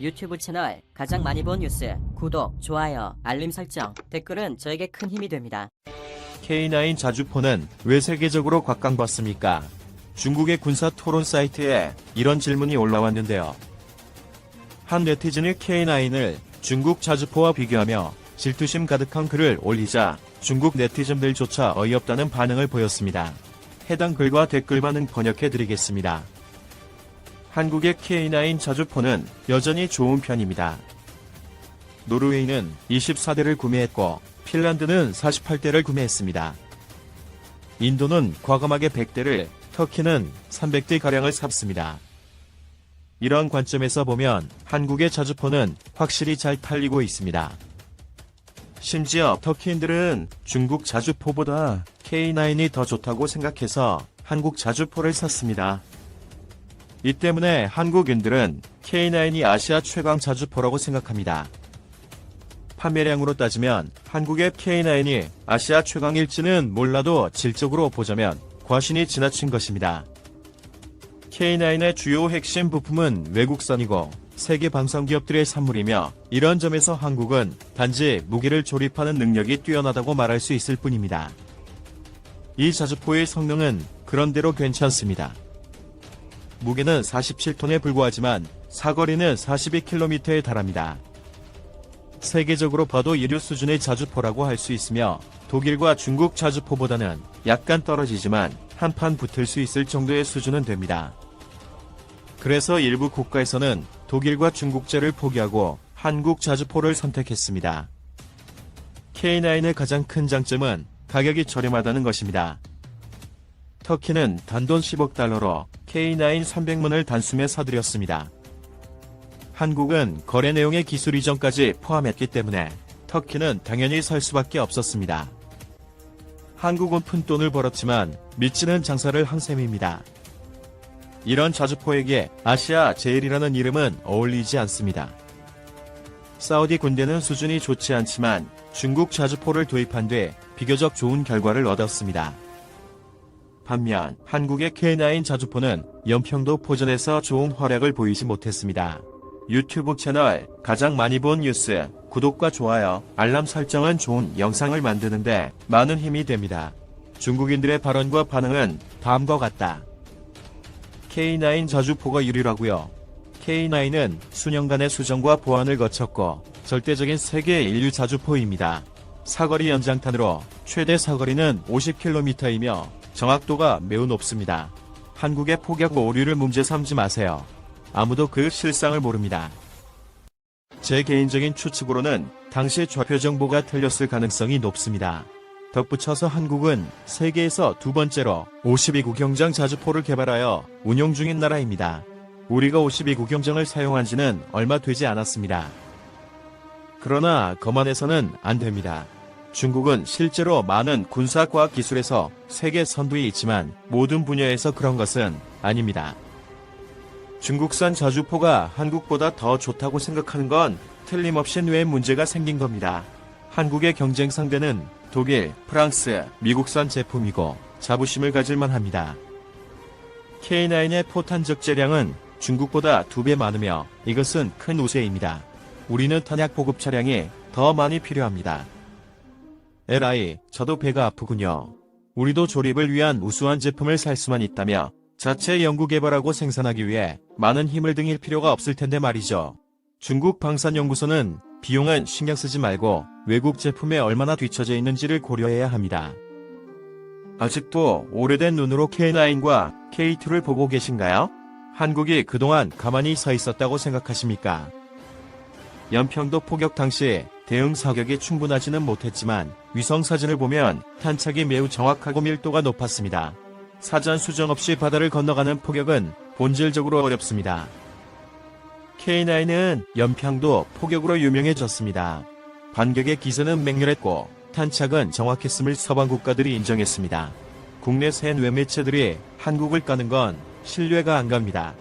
유튜브 채널 가장 많이 본 뉴스 구독, 좋아요, 알림 설정, 댓글은 저에게 큰 힘이 됩니다. K9 자주포는 왜 세계적으로 곽강받습니까? 중국의 군사 토론 사이트에 이런 질문이 올라왔는데요. 한 네티즌이 K9을 중국 자주포와 비교하며 질투심 가득한 글을 올리자 중국 네티즌들조차 어이없다는 반응을 보였습니다. 해당 글과 댓글만은 번역해드리겠습니다. 한국의 K9 자주포는 여전히 좋은 편입니다. 노르웨이는 24대를 구매했고 핀란드는 48대를 구매했습니다. 인도는 과감하게 100대를, 터키는 300대가량을 샀습니다. 이런 관점에서 보면 한국의 자주포는 확실히 잘 팔리고 있습니다. 심지어 터키인들은 중국 자주포보다 K9이 더 좋다고 생각해서 한국 자주포를 샀습니다. 이 때문에 한국인들은 K9이 아시아 최강 자주포라고 생각합니다. 판매량으로 따지면 한국의 K9이 아시아 최강일지는 몰라도 질적으로 보자면 과신이 지나친 것입니다. K9의 주요 핵심 부품은 외국산이고 세계 방산기업들의 산물이며 이런 점에서 한국은 단지 무기를 조립하는 능력이 뛰어나다고 말할 수 있을 뿐입니다. 이 자주포의 성능은 그런대로 괜찮습니다. 무게는 47톤에 불과하지만 사거리는 42km에 달합니다. 세계적으로 봐도 이류 수준의 자주포라고 할 수 있으며 독일과 중국 자주포보다는 약간 떨어지지만 한판 붙을 수 있을 정도의 수준은 됩니다. 그래서 일부 국가에서는 독일과 중국제를 포기하고 한국 자주포를 선택했습니다. K9의 가장 큰 장점은 가격이 저렴하다는 것입니다. 터키는 단돈 10억 달러로 K9 300문을 단숨에 사들였습니다. 한국은 거래 내용의 기술 이전까지 포함했기 때문에 터키는 당연히 살 수밖에 없었습니다. 한국은 푼돈을 벌었지만 믿지는 장사를 한 셈입니다. 이런 자주포에게 아시아 제일이라는 이름은 어울리지 않습니다. 사우디 군대는 수준이 좋지 않지만 중국 자주포를 도입한 뒤 비교적 좋은 결과를 얻었습니다. 반면 한국의 K9 자주포는 연평도 포전에서 좋은 활약을 보이지 못했습니다. 유튜브 채널 가장 많이 본 뉴스 구독과 좋아요, 알람 설정은 좋은 영상을 만드는데 많은 힘이 됩니다. 중국인들의 발언과 반응은 다음과 같다. K9 자주포가 유리라고요. K9은 수년간의 수정과 보완을 거쳤고 절대적인 세계 인류 자주포입니다. 사거리 연장탄으로 최대 사거리는 50km이며 정확도가 매우 높습니다. 한국의 포격 오류를 문제 삼지 마세요. 아무도 그 실상을 모릅니다. 제 개인적인 추측으로는 당시 좌표 정보가 틀렸을 가능성이 높습니다. 덧붙여서 한국은 세계에서 두 번째로 52구경장 자주포를 개발하여 운용 중인 나라입니다. 우리가 52구경장을 사용한 지는 얼마 되지 않았습니다. 그러나 거만해서는 안 됩니다. 중국은 실제로 많은 군사과학 기술에서 세계 선두에 있지만 모든 분야에서 그런 것은 아닙니다. 중국산 자주포가 한국보다 더 좋다고 생각하는 건 틀림없이 뇌에 문제가 생긴 겁니다. 한국의 경쟁 상대는 독일, 프랑스, 미국산 제품이고 자부심을 가질만 합니다. K9의 포탄 적재량은 중국보다 2배 많으며 이것은 큰 우세입니다. 우리는 탄약 보급 차량이 더 많이 필요합니다. LI, 저도 배가 아프군요. 우리도 조립을 위한 우수한 제품을 살 수만 있다며 자체 연구개발하고 생산하기 위해 많은 힘을 등일 필요가 없을 텐데 말이죠. 중국 방산연구소는 비용은 신경 쓰지 말고 외국 제품에 얼마나 뒤처져 있는지를 고려해야 합니다. 아직도 오래된 눈으로 K9과 K2를 보고 계신가요? 한국이 그동안 가만히 서 있었다고 생각하십니까? 연평도 포격 당시 대응 사격이 충분하지는 못했지만 위성사진을 보면 탄착이 매우 정확하고 밀도가 높았습니다. 사전 수정 없이 바다를 건너가는 포격은 본질적으로 어렵습니다. K9은 연평도 포격으로 유명해졌습니다. 반격의 기세는 맹렬했고 탄착은 정확했음을 서방 국가들이 인정했습니다. 국내 새 뇌매체들이 한국을 까는 건 신뢰가 안 갑니다.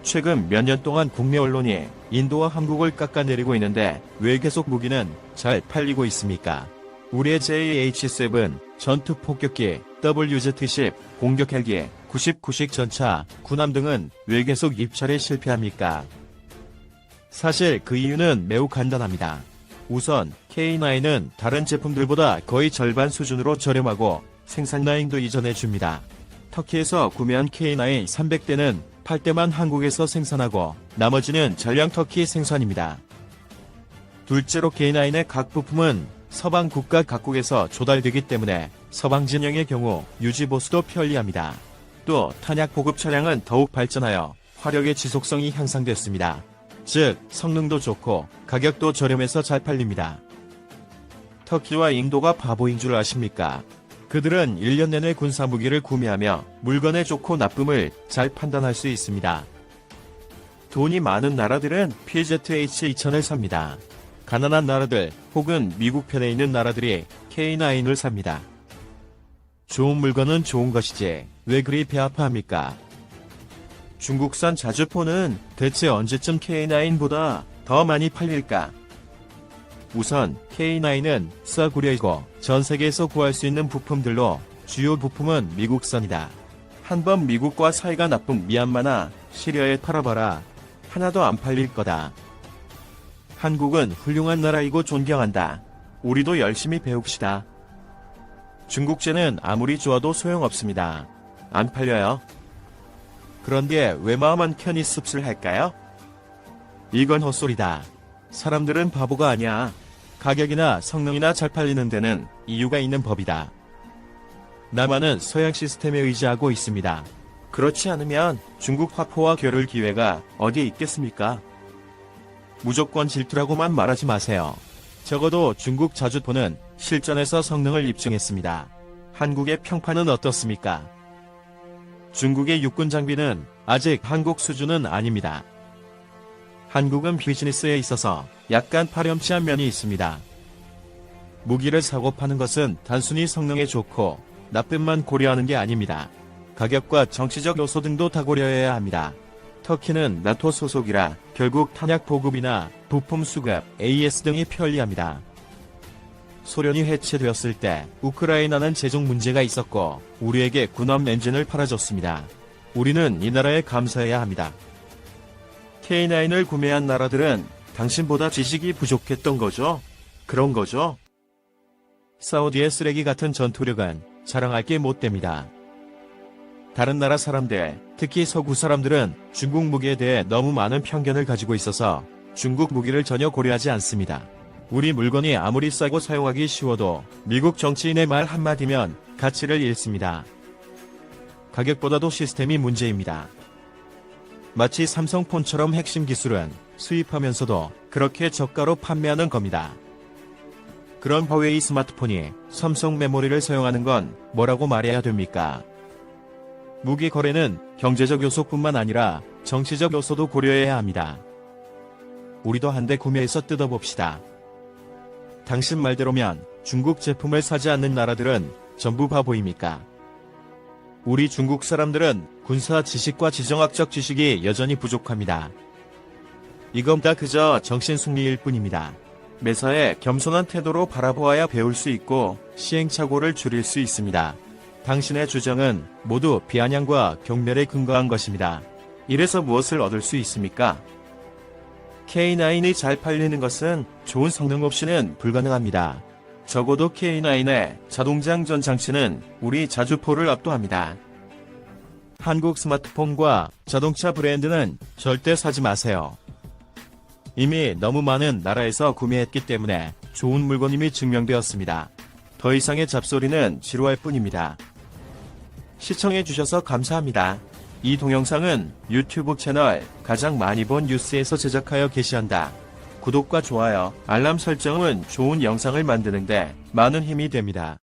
최근 몇 년 동안 국내 언론이 인도와 한국을 깎아내리고 있는데 왜 계속 무기는 잘 팔리고 있습니까? 우리의 JH-7 전투 폭격기, WZ-10 공격 헬기, 99식 전차, 군함 등은 왜 계속 입찰에 실패합니까? 사실 그 이유는 매우 간단합니다. 우선 K9은 다른 제품들보다 거의 절반 수준으로 저렴하고 생산 라인도 이전해 줍니다. 터키에서 구매한 K9 300대는 8대만 한국에서 생산하고 나머지는 전량 터키 생산입니다. 둘째로 K9의 각 부품은 서방 국가 각국에서 조달되기 때문에 서방 진영의 경우 유지 보수도 편리합니다. 또 탄약 보급 차량은 더욱 발전하여 화력의 지속성이 향상됐습니다. 즉 성능도 좋고 가격도 저렴해서 잘 팔립니다. 터키와 인도가 바보인 줄 아십니까? 그들은 1년 내내 군사 무기를 구매하며 물건의 좋고 나쁨을 잘 판단할 수 있습니다. 돈이 많은 나라들은 PZH-2000을 삽니다. 가난한 나라들 혹은 미국 편에 있는 나라들이 K9을 삽니다. 좋은 물건은 좋은 것이지 왜 그리 배 아파합니까? 중국산 자주포는 대체 언제쯤 K9보다 더 많이 팔릴까? 우선 K9은 싸구려이고 전 세계에서 구할 수 있는 부품들로 주요 부품은 미국산이다. 한번 미국과 사이가 나쁜 미얀마나 시리아에 팔아봐라. 하나도 안 팔릴 거다. 한국은 훌륭한 나라이고 존경한다. 우리도 열심히 배웁시다. 중국제는 아무리 좋아도 소용없습니다. 안 팔려요. 그런데 왜 마음 한켠이 씁쓸할까요? 이건 헛소리다. 사람들은 바보가 아니야. 가격이나 성능이나 잘 팔리는 데는 이유가 있는 법이다. 남한은 서양 시스템에 의지하고 있습니다. 그렇지 않으면 중국 화포와 겨룰 기회가 어디에 있겠습니까? 무조건 질투라고만 말하지 마세요. 적어도 중국 자주포는 실전에서 성능을 입증했습니다. 한국의 평판은 어떻습니까? 중국의 육군 장비는 아직 한국 수준은 아닙니다. 한국은 비즈니스에 있어서 약간 파렴치한 면이 있습니다. 무기를 사고 파는 것은 단순히 성능에 좋고 나쁨만 고려하는 게 아닙니다. 가격과 정치적 요소 등도 다 고려해야 합니다. 터키는 나토 소속이라 결국 탄약 보급이나 부품 수급, AS 등이 편리합니다. 소련이 해체되었을 때 우크라이나는 재정 문제가 있었고 우리에게 군함 엔진을 팔아줬습니다. 우리는 이 나라에 감사해야 합니다. K9을 구매한 나라들은 당신보다 지식이 부족했던 거죠? 그런 거죠? 사우디의 쓰레기 같은 전투력은 자랑할 게 못 됩니다. 다른 나라 사람들, 특히 서구 사람들은 중국 무기에 대해 너무 많은 편견을 가지고 있어서 중국 무기를 전혀 고려하지 않습니다. 우리 물건이 아무리 싸고 사용하기 쉬워도 미국 정치인의 말 한마디면 가치를 잃습니다. 가격보다도 시스템이 문제입니다. 마치 삼성폰처럼 핵심 기술은 수입하면서도 그렇게 저가로 판매하는 겁니다. 그런 화웨이 스마트폰이 삼성 메모리를 사용하는 건 뭐라고 말해야 됩니까? 무기 거래는 경제적 요소뿐만 아니라 정치적 요소도 고려해야 합니다. 우리도 한 대 구매해서 뜯어봅시다. 당신 말대로면 중국 제품을 사지 않는 나라들은 전부 바보입니까? 우리 중국 사람들은 군사 지식과 지정학적 지식이 여전히 부족합니다. 이건 다 그저 정신승리일 뿐입니다. 매사에 겸손한 태도로 바라보아야 배울 수 있고 시행착오를 줄일 수 있습니다. 당신의 주장은 모두 비아냥과 경멸에 근거한 것입니다. 이래서 무엇을 얻을 수 있습니까? K9이 잘 팔리는 것은 좋은 성능 없이는 불가능합니다. 적어도 K9의 자동장전 장치는 우리 자주포를 압도합니다. 한국 스마트폰과 자동차 브랜드는 절대 사지 마세요. 이미 너무 많은 나라에서 구매했기 때문에 좋은 물건임이 증명되었습니다. 더 이상의 잡소리는 지루할 뿐입니다. 시청해주셔서 감사합니다. 이 동영상은 유튜브 채널 가장 많이 본 뉴스에서 제작하여 게시한다. 구독과 좋아요, 알람 설정은 좋은 영상을 만드는데 많은 힘이 됩니다.